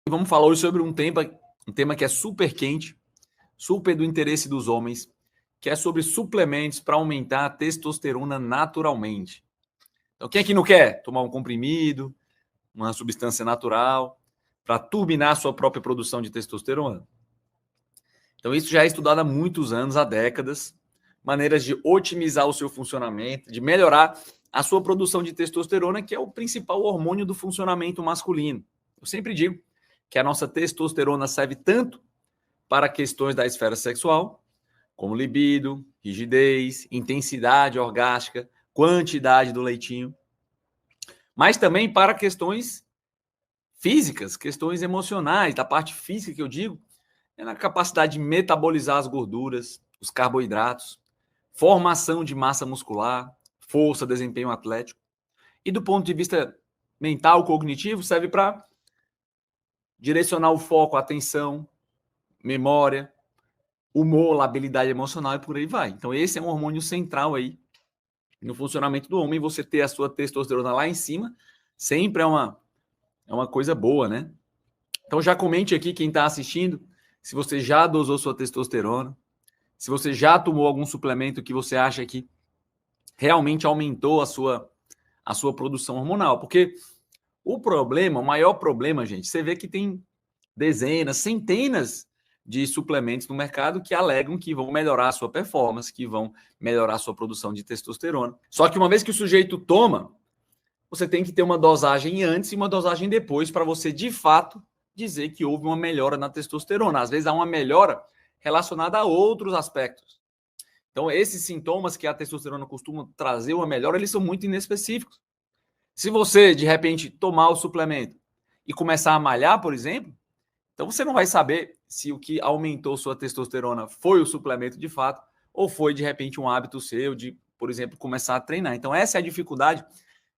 Vamos falar hoje sobre um tema que é super quente, super do interesse dos homens, que é sobre suplementos para aumentar a testosterona naturalmente. Então, quem aqui não quer tomar um comprimido, uma substância natural, para turbinar a sua própria produção de testosterona? Então, isso já é estudado há muitos anos, há décadas, maneiras de otimizar o seu funcionamento, de melhorar a sua produção de testosterona, que é o principal hormônio do funcionamento masculino. Eu sempre digo que a nossa testosterona serve tanto para questões da esfera sexual, como libido, rigidez, intensidade orgástica, quantidade do leitinho, mas também para questões físicas, questões emocionais, da parte física que eu digo, é na capacidade de metabolizar as gorduras, os carboidratos, formação de massa muscular, força, desempenho atlético. E do ponto de vista mental, cognitivo, serve para direcionar o foco, a atenção, memória, humor, habilidade emocional e por aí vai. Então esse é um hormônio central aí no funcionamento do homem. Você ter a sua testosterona lá em cima sempre é uma coisa boa, né? Então já comente aqui quem está assistindo, se você já dosou sua testosterona, se você já tomou algum suplemento que você acha que realmente aumentou a sua produção hormonal. Porque o maior problema, gente, você vê que tem dezenas, centenas de suplementos no mercado que alegam que vão melhorar a sua performance, que vão melhorar a sua produção de testosterona. Só que uma vez que o sujeito toma, você tem que ter uma dosagem antes e uma dosagem depois para você, de fato, dizer que houve uma melhora na testosterona. Às vezes há uma melhora relacionada a outros aspectos. Então, esses sintomas que a testosterona costuma trazer uma melhora, eles são muito inespecíficos. Se você, de repente, tomar o suplemento e começar a malhar, por exemplo, então você não vai saber se o que aumentou sua testosterona foi o suplemento de fato ou foi, de repente, um hábito seu de, por exemplo, começar a treinar. Então, essa é a dificuldade,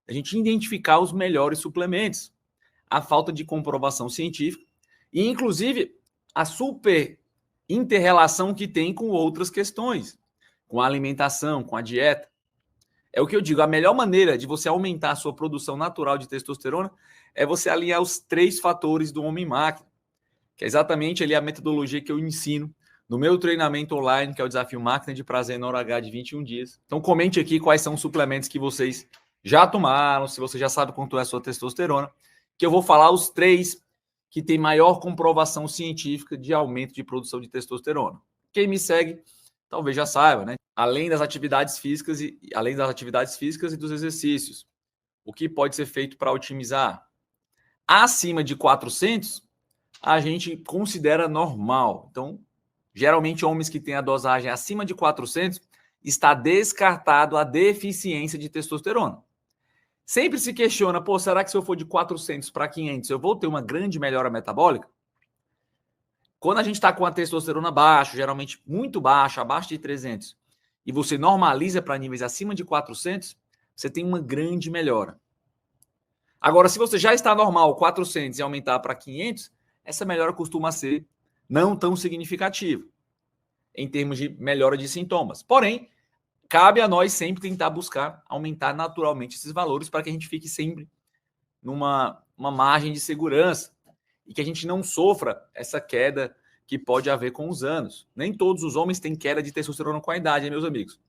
a gente identificar os melhores suplementos, a falta de comprovação científica e, inclusive, a super inter-relação que tem com outras questões, com a alimentação, com a dieta. É o que eu digo, a melhor maneira de você aumentar a sua produção natural de testosterona é você alinhar os 3 fatores do homem-máquina, que é exatamente ali a metodologia que eu ensino no meu treinamento online, que é o Desafio Máquina de Prazer na Hora H de 21 dias. Então comente aqui quais são os suplementos que vocês já tomaram, se você já sabe quanto é a sua testosterona, que eu vou falar os 3 que tem maior comprovação científica de aumento de produção de testosterona. Quem me segue talvez já saiba, né? Além das atividades físicas e dos exercícios, o que pode ser feito para otimizar? Acima de 400, a gente considera normal. Então, geralmente, homens que têm a dosagem acima de 400, está descartado a deficiência de testosterona. Sempre se questiona, será que se eu for de 400 para 500, eu vou ter uma grande melhora metabólica? Quando a gente está com a testosterona baixa, geralmente muito baixa, abaixo de 300, e você normaliza para níveis acima de 400, você tem uma grande melhora. Agora, se você já está normal, 400, e aumentar para 500, essa melhora costuma ser não tão significativa em termos de melhora de sintomas. Porém, cabe a nós sempre tentar buscar aumentar naturalmente esses valores para que a gente fique sempre numa margem de segurança e que a gente não sofra essa queda que pode haver com os anos. Nem todos os homens têm queda de testosterona com a idade, meus amigos.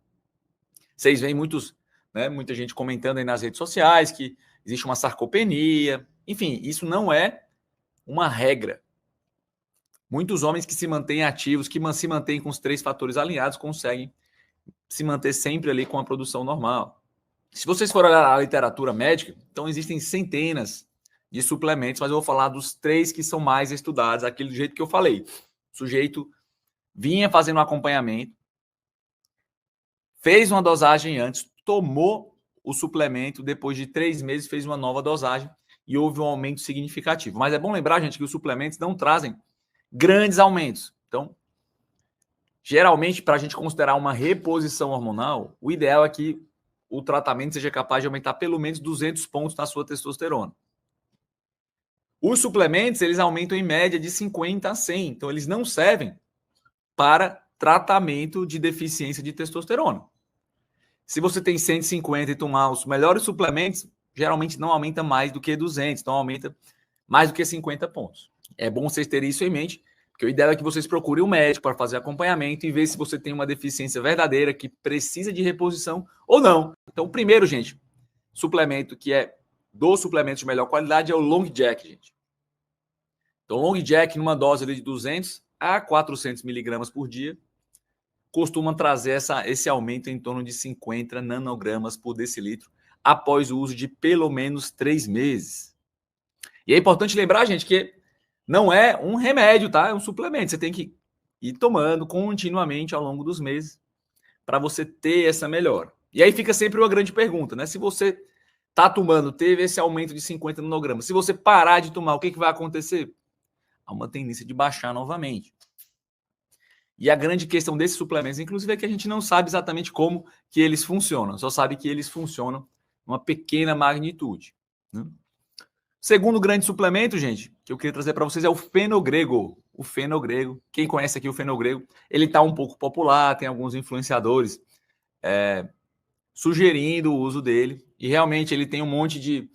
Vocês veem muita gente comentando aí nas redes sociais que existe uma sarcopenia. Enfim, isso não é uma regra. Muitos homens que se mantêm ativos, que se mantêm com os 3 fatores alinhados, conseguem se manter sempre ali com a produção normal. Se vocês forem olhar a literatura médica, então existem centenas de suplementos, mas eu vou falar dos 3 que são mais estudados, aquele do jeito que eu falei. O sujeito vinha fazendo um acompanhamento, fez uma dosagem antes, tomou o suplemento, depois de 3 meses fez uma nova dosagem e houve um aumento significativo. Mas é bom lembrar, gente, que os suplementos não trazem grandes aumentos. Então, geralmente, para a gente considerar uma reposição hormonal, o ideal é que o tratamento seja capaz de aumentar pelo menos 200 pontos na sua testosterona. Os suplementos, eles aumentam em média de 50 a 100. Então, eles não servem para tratamento de deficiência de testosterona. Se você tem 150 e tomar os melhores suplementos, geralmente não aumenta mais do que 200, não aumenta mais do que 50 pontos. É bom vocês terem isso em mente, porque o ideal é que vocês procurem um médico para fazer acompanhamento e ver se você tem uma deficiência verdadeira que precisa de reposição ou não. Então, o primeiro, gente, suplemento que é dos suplementos de melhor qualidade é o Long Jack, gente. Então, Long Jack, numa dose de 200 a 400 miligramas por dia, costuma trazer esse aumento em torno de 50 nanogramas por decilitro após o uso de pelo menos 3 meses. E é importante lembrar, gente, que não é um remédio, tá? É um suplemento. Você tem que ir tomando continuamente ao longo dos meses para você ter essa melhora. E aí fica sempre uma grande pergunta, né? Se você está tomando, teve esse aumento de 50 nanogramas, se você parar de tomar, o que vai acontecer? Há uma tendência de baixar novamente. E a grande questão desses suplementos, inclusive, é que a gente não sabe exatamente como que eles funcionam. Só sabe que eles funcionam numa pequena magnitude. Né? Segundo grande suplemento, gente, que eu queria trazer para vocês é o fenogrego. O fenogrego. Quem conhece aqui o fenogrego, ele está um pouco popular, tem alguns influenciadores sugerindo o uso dele. E realmente ele tem um monte de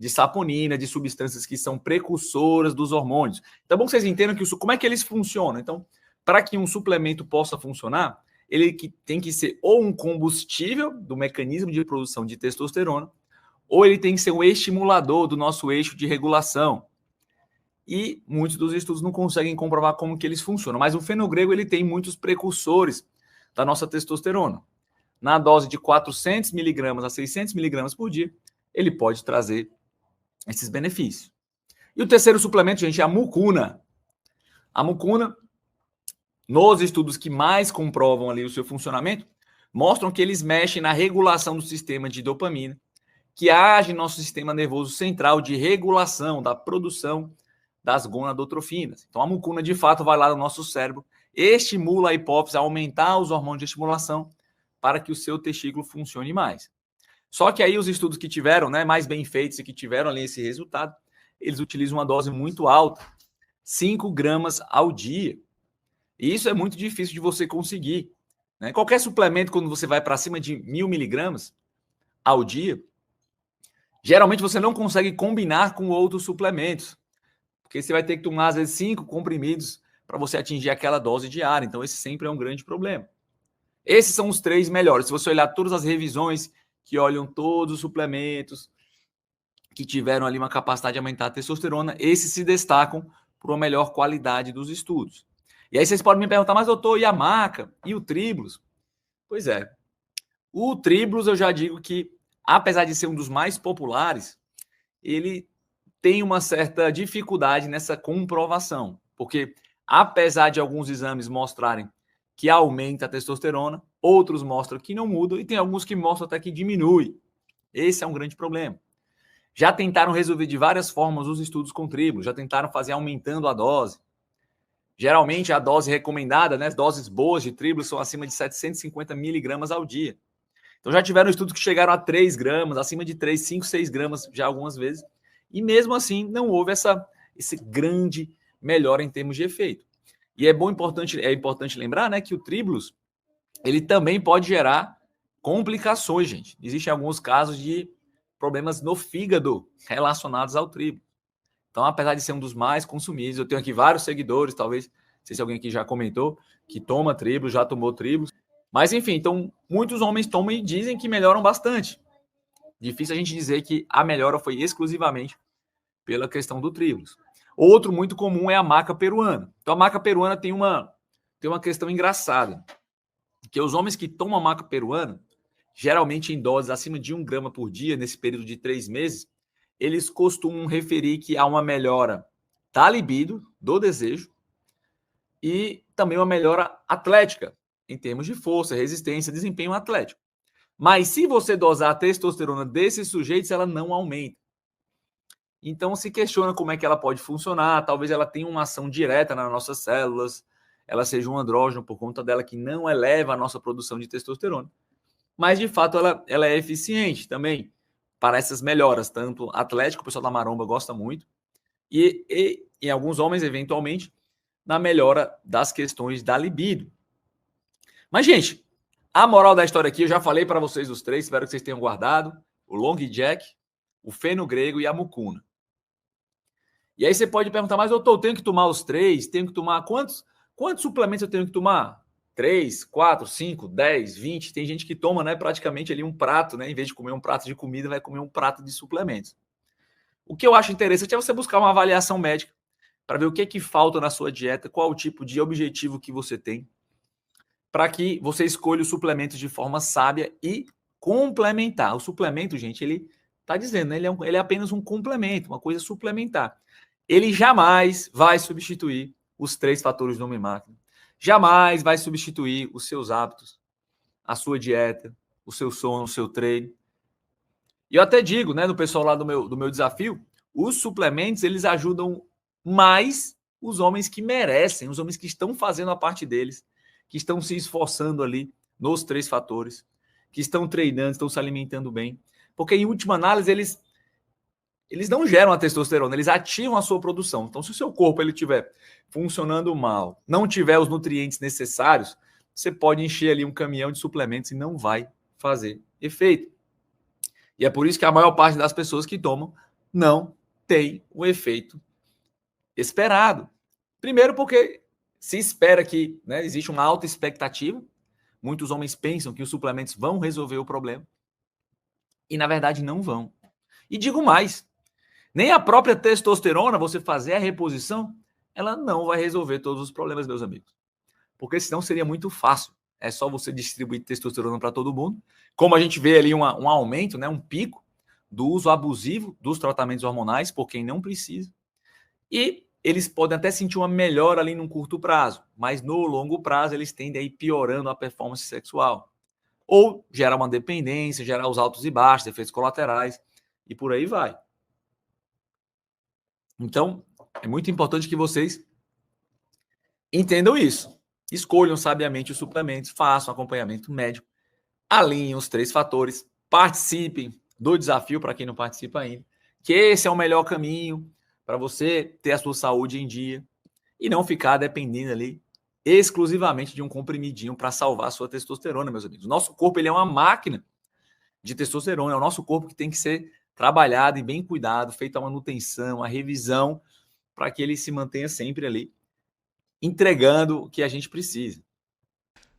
saponina, de substâncias que são precursoras dos hormônios. Então é bom que vocês entendam que como é que eles funcionam. Então, para que um suplemento possa funcionar, ele tem que ser ou um combustível do mecanismo de produção de testosterona, ou ele tem que ser um estimulador do nosso eixo de regulação. E muitos dos estudos não conseguem comprovar como que eles funcionam. Mas o fenogrego ele tem muitos precursores da nossa testosterona. Na dose de 400 miligramas a 600 miligramas por dia, ele pode trazer esses benefícios. E o terceiro suplemento, gente, é a mucuna. A mucuna, nos estudos que mais comprovam ali o seu funcionamento, mostram que eles mexem na regulação do sistema de dopamina, que age no nosso sistema nervoso central de regulação da produção das gonadotrofinas. Então, a mucuna, de fato, vai lá no nosso cérebro, estimula a hipófise a aumentar os hormônios de estimulação para que o seu testículo funcione mais. Só que aí os estudos que tiveram, né, mais bem feitos e que tiveram ali esse resultado, eles utilizam uma dose muito alta, 5 gramas ao dia. E isso é muito difícil de você conseguir. Né? Qualquer suplemento, quando você vai para cima de 1.000 miligramas ao dia, geralmente você não consegue combinar com outros suplementos, porque você vai ter que tomar, às vezes, 5 comprimidos para você atingir aquela dose diária. Então, esse sempre é um grande problema. Esses são os 3 melhores. Se você olhar todas as revisões que olham todos os suplementos que tiveram ali uma capacidade de aumentar a testosterona, esses se destacam por uma melhor qualidade dos estudos. E aí vocês podem me perguntar, mas doutor, e a maca? E o Tribulus? Pois é. O Tribulus, eu já digo que, apesar de ser um dos mais populares, ele tem uma certa dificuldade nessa comprovação. Porque, apesar de alguns exames mostrarem que aumenta a testosterona, outros mostram que não muda e tem alguns que mostram até que diminui. Esse é um grande problema. Já tentaram resolver de várias formas os estudos com Tribulus, já tentaram fazer aumentando a dose. Geralmente a dose recomendada, né, as doses boas de Tribulus são acima de 750 miligramas ao dia. Então já tiveram estudos que chegaram a 3 gramas, acima de 3, 5, 6 gramas já algumas vezes. E mesmo assim não houve esse grande melhora em termos de efeito. E é importante lembrar, né, que o Tribulus ele também pode gerar complicações, gente. Existem alguns casos de problemas no fígado relacionados ao Tribulus. Então, apesar de ser um dos mais consumidos, eu tenho aqui vários seguidores, talvez, não sei se alguém aqui já comentou, que toma Tribulus, já tomou Tribulus. Mas, enfim, então, muitos homens tomam e dizem que melhoram bastante. Difícil a gente dizer que a melhora foi exclusivamente pela questão do Tribulus. Outro muito comum é a maca peruana. Então, a maca peruana tem uma questão engraçada, que os homens que tomam a maca peruana, geralmente em doses acima de 1 grama por dia, nesse período de 3 meses, eles costumam referir que há uma melhora da libido, do desejo, e também uma melhora atlética, em termos de força, resistência, desempenho atlético. Mas se você dosar a testosterona desses sujeitos, ela não aumenta. Então se questiona como é que ela pode funcionar, talvez ela tenha uma ação direta nas nossas células, ela seja um andrógeno por conta dela que não eleva a nossa produção de testosterona. Mas de fato ela é eficiente também para essas melhoras, tanto atlético, o pessoal da maromba gosta muito, e em alguns homens, eventualmente, na melhora das questões da libido. Mas, gente, a moral da história aqui, eu já falei para vocês os 3, espero que vocês tenham guardado, o Long Jack, o fenogrego e a mucuna. E aí você pode perguntar, mas doutor, eu tenho que tomar os 3? Tenho que tomar quantos suplementos eu tenho que tomar? 3, 4, 5, 10, 20? Tem gente que toma, né, praticamente ali um prato, né? Em vez de comer um prato de comida, vai comer um prato de suplementos. O que eu acho interessante é você buscar uma avaliação médica para ver o que falta na sua dieta, qual o tipo de objetivo que você tem, para que você escolha os suplementos de forma sábia e complementar. O suplemento, gente, ele está dizendo, né, ele é apenas um complemento, uma coisa suplementar. Ele jamais vai substituir os 3 fatores do homem máquina. Jamais vai substituir os seus hábitos, a sua dieta, o seu sono, o seu treino. E eu até digo, né, no pessoal lá do meu desafio, os suplementos, eles ajudam mais os homens que merecem, os homens que estão fazendo a parte deles, que estão se esforçando ali nos 3 fatores, que estão treinando, estão se alimentando bem. Porque, em última análise, eles não geram a testosterona, eles ativam a sua produção. Então, se o seu corpo estiver funcionando mal, não tiver os nutrientes necessários, você pode encher ali um caminhão de suplementos e não vai fazer efeito. E é por isso que a maior parte das pessoas que tomam não tem o efeito esperado. Primeiro porque se espera que, né, existe uma alta expectativa. Muitos homens pensam que os suplementos vão resolver o problema. E, na verdade, não vão. E digo mais, nem a própria testosterona, você fazer a reposição, ela não vai resolver todos os problemas, meus amigos. Porque senão seria muito fácil. É só você distribuir testosterona para todo mundo. Como a gente vê ali um aumento, né, um pico do uso abusivo dos tratamentos hormonais por quem não precisa. E eles podem até sentir uma melhora ali num curto prazo, mas no longo prazo eles tendem a ir piorando a performance sexual. Ou gerar uma dependência, gerar os altos e baixos, efeitos colaterais, e por aí vai. Então, é muito importante que vocês entendam isso. Escolham sabiamente os suplementos, façam acompanhamento médico, alinhem os 3 fatores, participem do desafio para quem não participa ainda, que esse é o melhor caminho para você ter a sua saúde em dia e não ficar dependendo ali exclusivamente de um comprimidinho para salvar a sua testosterona, meus amigos. O nosso corpo, ele é uma máquina de testosterona, é o nosso corpo que tem que ser trabalhado e bem cuidado, feita a manutenção, a revisão, para que ele se mantenha sempre ali entregando o que a gente precisa.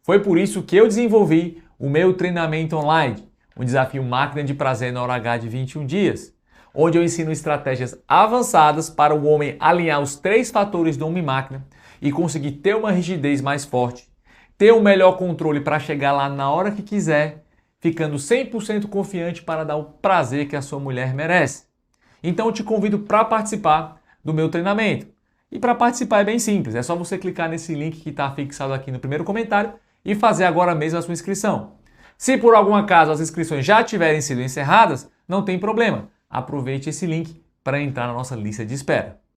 Foi por isso que eu desenvolvi o meu treinamento online, o desafio Máquina de Prazer na Hora H de 21 dias, onde eu ensino estratégias avançadas para o homem alinhar os 3 fatores do homem-máquina e conseguir ter uma rigidez mais forte, ter um melhor controle para chegar lá na hora que quiser, ficando 100% confiante para dar o prazer que a sua mulher merece. Então eu te convido para participar do meu treinamento. E para participar é bem simples, é só você clicar nesse link que está fixado aqui no primeiro comentário e fazer agora mesmo a sua inscrição. Se por algum acaso as inscrições já tiverem sido encerradas, não tem problema. Aproveite esse link para entrar na nossa lista de espera.